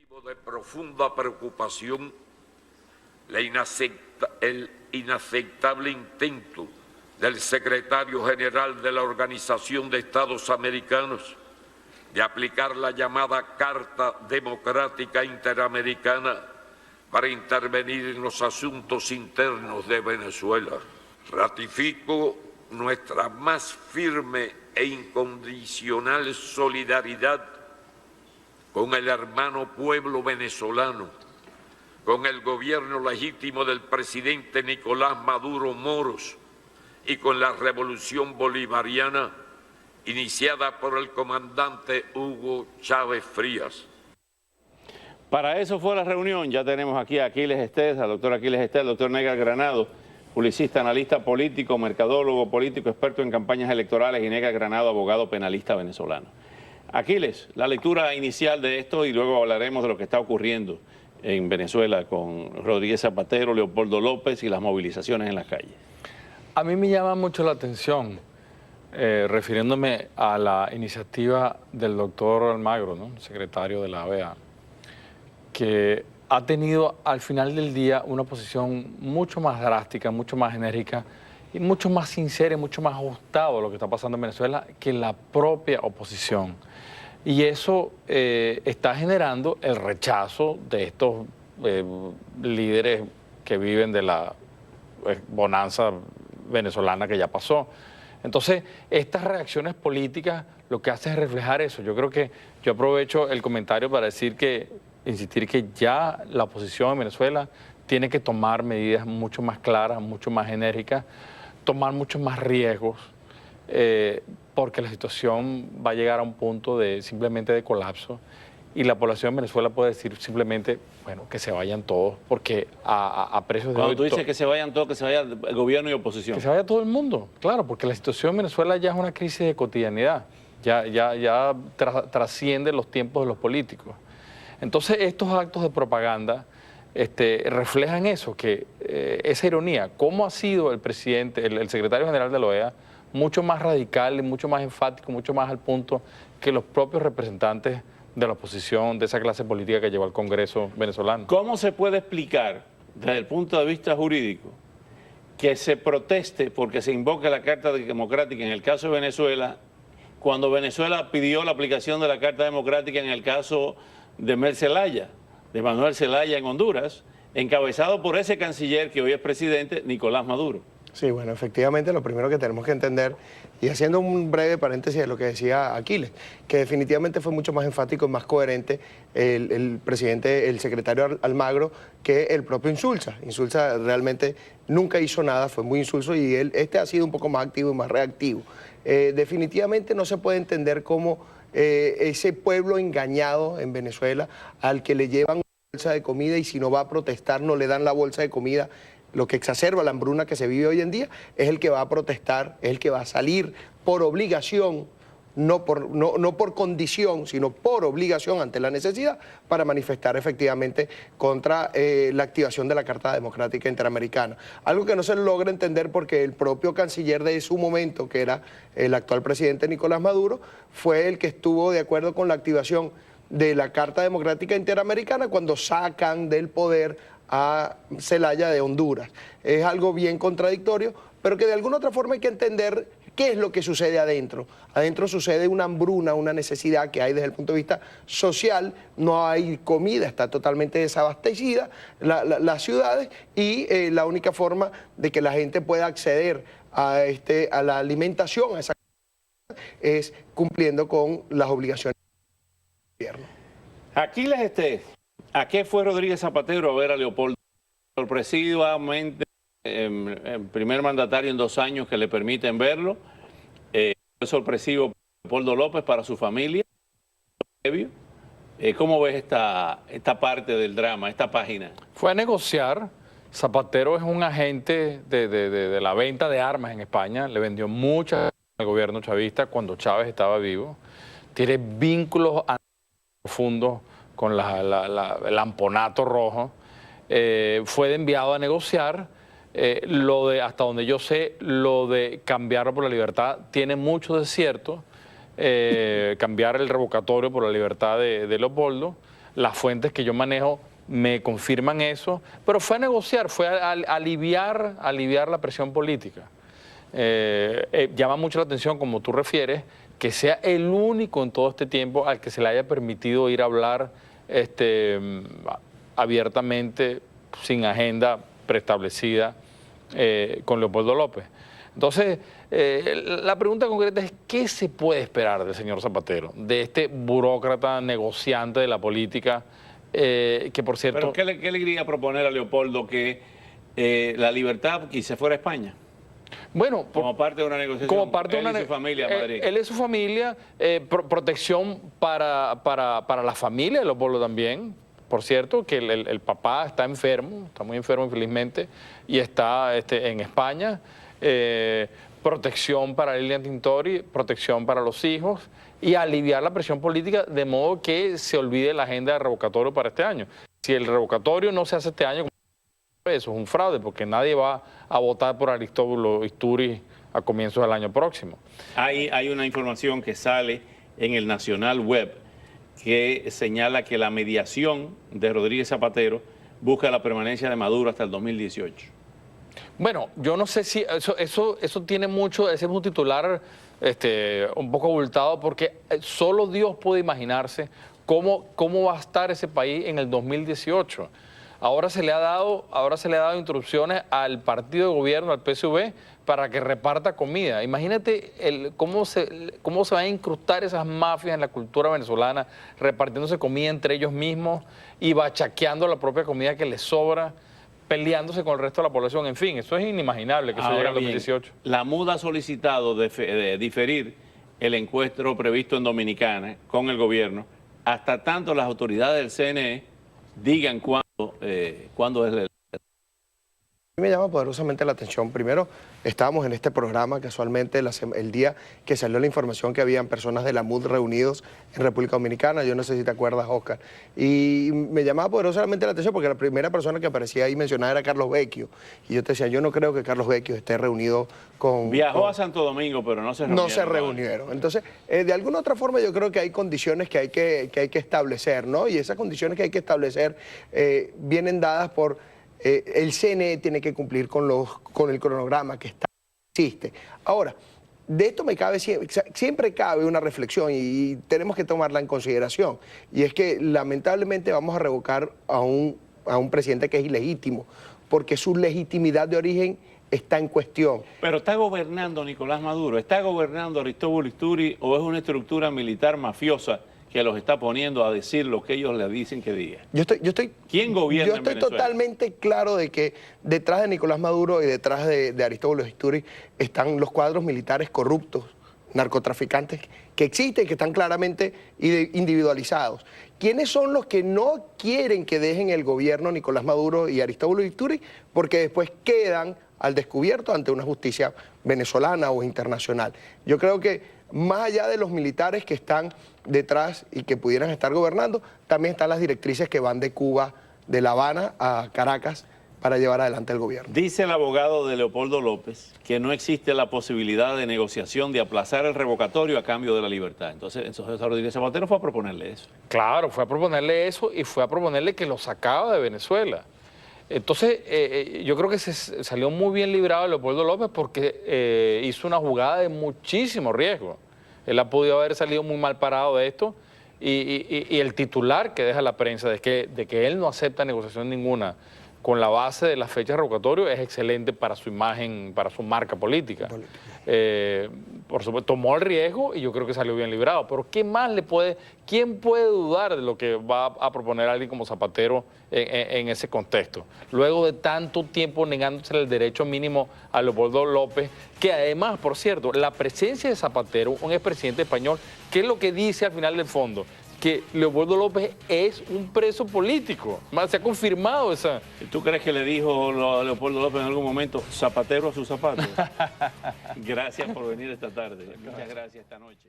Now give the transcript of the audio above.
De profunda preocupación el inaceptable intento del secretario general de la Organización de Estados Americanos de aplicar la llamada Carta Democrática Interamericana para intervenir en los asuntos internos de Venezuela. Ratifico nuestra más firme e incondicional solidaridad con el hermano pueblo venezolano, con el gobierno legítimo del presidente Nicolás Maduro Moros y con la revolución bolivariana iniciada por el comandante Hugo Chávez Frías. Para eso fue la reunión. Ya tenemos aquí a Aquiles Estés, al doctor Aquiles Estés, al doctor Negal Granado, publicista, analista político, mercadólogo político, experto en campañas electorales, y Negal Granado, abogado penalista venezolano. Aquiles, la lectura inicial de esto y luego hablaremos de lo que está ocurriendo en Venezuela con Rodríguez Zapatero, Leopoldo López y las movilizaciones en las calles. A mí me llama mucho la atención, refiriéndome a la iniciativa del doctor Almagro, ¿no?, secretario de la OEA, que ha tenido al final del día una posición mucho más drástica, mucho más enérgica y mucho más sincera y mucho más ajustado a lo que está pasando en Venezuela que la propia oposición. Y eso está generando el rechazo de estos líderes que viven de la bonanza venezolana que ya pasó. Entonces, estas reacciones políticas lo que hacen es reflejar eso. Yo creo que yo aprovecho el comentario para insistir que ya la oposición en Venezuela tiene que tomar medidas mucho más claras, mucho más enérgicas, tomar muchos más riesgos, porque la situación va a llegar a un punto simplemente de colapso y la población en Venezuela puede decir simplemente, bueno, que se vayan todos, porque a precios de hoy... Cuando tú dices que se vayan todos, que se vaya el gobierno y oposición. Que se vaya todo el mundo, claro, porque la situación en Venezuela ya es una crisis de cotidianidad, ya trasciende los tiempos de los políticos. Entonces, estos actos de propaganda reflejan eso, que esa ironía, cómo ha sido el presidente, el secretario general de la OEA, mucho más radical, mucho más enfático, mucho más al punto que los propios representantes de la oposición, de esa clase política que llevó al Congreso venezolano. ¿Cómo se puede explicar, desde el punto de vista jurídico, que se proteste porque se invoque la Carta Democrática en el caso de Venezuela, cuando Venezuela pidió la aplicación de la Carta Democrática en el caso de Manuel Zelaya en Honduras, encabezado por ese canciller que hoy es presidente, Nicolás Maduro? Sí, bueno, efectivamente lo primero que tenemos que entender, y haciendo un breve paréntesis de lo que decía Aquiles, que definitivamente fue mucho más enfático y más coherente el presidente, el secretario Almagro, que el propio Insulza. Insulza realmente nunca hizo nada, fue muy insulso, y este ha sido un poco más activo y más reactivo. Definitivamente no se puede entender cómo ese pueblo engañado en Venezuela, al que le llevan una bolsa de comida y si no va a protestar no le dan la bolsa de comida, lo que exacerba la hambruna que se vive hoy en día, es el que va a protestar, es el que va a salir por obligación, no por condición, sino por obligación ante la necesidad, para manifestar efectivamente contra la activación de la Carta Democrática Interamericana. Algo que no se logra entender porque el propio canciller de su momento, que era el actual presidente Nicolás Maduro, fue el que estuvo de acuerdo con la activación de la Carta Democrática Interamericana cuando sacan del poder a Zelaya de Honduras. Es algo bien contradictorio, pero que de alguna otra forma hay que entender qué es lo que sucede adentro. Adentro sucede una hambruna, una necesidad que hay desde el punto de vista social, no hay comida, está totalmente desabastecida las ciudades, y la única forma de que la gente pueda acceder a la alimentación, a esa es cumpliendo con las obligaciones del gobierno. Aquiles Estés, ¿a qué fue Rodríguez Zapatero a ver a Leopoldo? Sorpresivamente, el primer mandatario en 2 años que le permiten verlo. Fue sorpresivo para Leopoldo López, para su familia. ¿Cómo ves esta parte del drama, esta página? Fue a negociar. Zapatero es un agente de la venta de armas en España. Le vendió muchas al gobierno chavista cuando Chávez estaba vivo. Tiene vínculos profundos con el amponato rojo. Fue enviado a negociar. Hasta donde yo sé, lo de cambiarlo por la libertad tiene mucho de cierto. Cambiar el revocatorio por la libertad de Leopoldo. las fuentes que yo manejo me confirman eso, pero fue a negociar, fue a aliviar la presión política. Llama mucho la atención, como tú refieres, que sea el único en todo este tiempo al que se le haya permitido ir a hablar abiertamente, sin agenda preestablecida, con Leopoldo López. Entonces, la pregunta concreta es, ¿qué se puede esperar del señor Zapatero, de este burócrata negociante de la política, que por cierto... ¿Pero qué le iría proponer a Leopoldo? Que la libertad y se fuera a España. Bueno, como parte de una negociación. Como parte él de una y su familia en Madrid. Él y su familia, protección para la familia de Leopoldo también. Por cierto, que el papá está enfermo, está muy enfermo infelizmente, y está en España. Protección para Lilian Tintori, protección para los hijos y aliviar la presión política de modo que se olvide la agenda de revocatorio para este año. Si el revocatorio no se hace este año, eso es un fraude, porque nadie va a votar por Aristóbulo Istúriz a comienzos del año próximo. Hay una información que sale en el Nacional Web que señala que la mediación de Rodríguez Zapatero busca la permanencia de Maduro hasta el 2018. Bueno, yo no sé si eso tiene mucho, ese es un titular un poco abultado, porque solo Dios puede imaginarse cómo va a estar ese país en el 2018. Ahora se le ha dado instrucciones al partido de gobierno, al PSV, para que reparta comida. Imagínate cómo se van a incrustar esas mafias en la cultura venezolana, repartiéndose comida entre ellos mismos y bachaqueando la propia comida que les sobra, peleándose con el resto de la población. En fin, eso es inimaginable que eso llegue al 2018. La MUD ha solicitado de diferir el encuentro previsto en Dominicana con el gobierno hasta tanto las autoridades del CNE digan cuándo es el... A mí me llama poderosamente la atención. Primero, estábamos en este programa casualmente el día que salió la información que habían personas de la MUD reunidos en República Dominicana. Yo no sé si te acuerdas, Oscar. Y me llamaba poderosamente la atención porque la primera persona que aparecía ahí mencionada era Carlos Vecchio. Y yo te decía, yo no creo que Carlos Vecchio esté reunido con... Viajó a Santo Domingo, pero no se reunieron. No se reunieron. Entonces, de alguna otra forma yo creo que hay condiciones que hay que establecer, ¿no? Y esas condiciones que hay que establecer vienen dadas por... el CNE tiene que cumplir con el cronograma que existe. Ahora, de esto siempre cabe una reflexión y tenemos que tomarla en consideración. Y es que lamentablemente vamos a revocar a un presidente que es ilegítimo, porque su legitimidad de origen está en cuestión. Pero ¿está gobernando Nicolás Maduro? ¿Está gobernando Aristóbulo Istúriz o es una estructura militar mafiosa que los está poniendo a decir lo que ellos le dicen que diga? ¿Quién gobierna en Venezuela? Yo estoy totalmente claro de que detrás de Nicolás Maduro y detrás de Aristóbulo Istúriz están los cuadros militares corruptos, narcotraficantes que existen, que están claramente individualizados. ¿Quiénes son los que no quieren que dejen el gobierno Nicolás Maduro y Aristóbulo Istúriz? Porque después quedan al descubierto ante una justicia venezolana o internacional. Yo creo que más allá de los militares que están detrás y que pudieran estar gobernando, también están las directrices que van de Cuba, de La Habana a Caracas, para llevar adelante el gobierno. Dice el abogado de Leopoldo López que no existe la posibilidad de negociación de aplazar el revocatorio a cambio de la libertad. Entonces Rodríguez Zapatero fue a proponerle eso. Claro, fue a proponerle eso y fue a proponerle que lo sacaba de Venezuela. Entonces, yo creo que se salió muy bien librado Leopoldo López porque hizo una jugada de muchísimo riesgo. Él ha podido haber salido muy mal parado de esto y el titular que deja la prensa de que él no acepta negociación ninguna con la base de la fecha de revocatorio es excelente para su imagen, para su marca política. Por supuesto, tomó el riesgo y yo creo que salió bien librado. Pero ¿quién puede dudar de lo que va a proponer alguien como Zapatero en ese contexto? Luego de tanto tiempo negándose el derecho mínimo a Leopoldo López, que además, por cierto, la presencia de Zapatero, un expresidente español, ¿qué es lo que dice al final del fondo? Que Leopoldo López es un preso político. Se ha confirmado esa... ¿Tú crees que le dijo a Leopoldo López en algún momento Zapatero a sus zapatos? Gracias por venir esta tarde. Muchas gracias esta noche.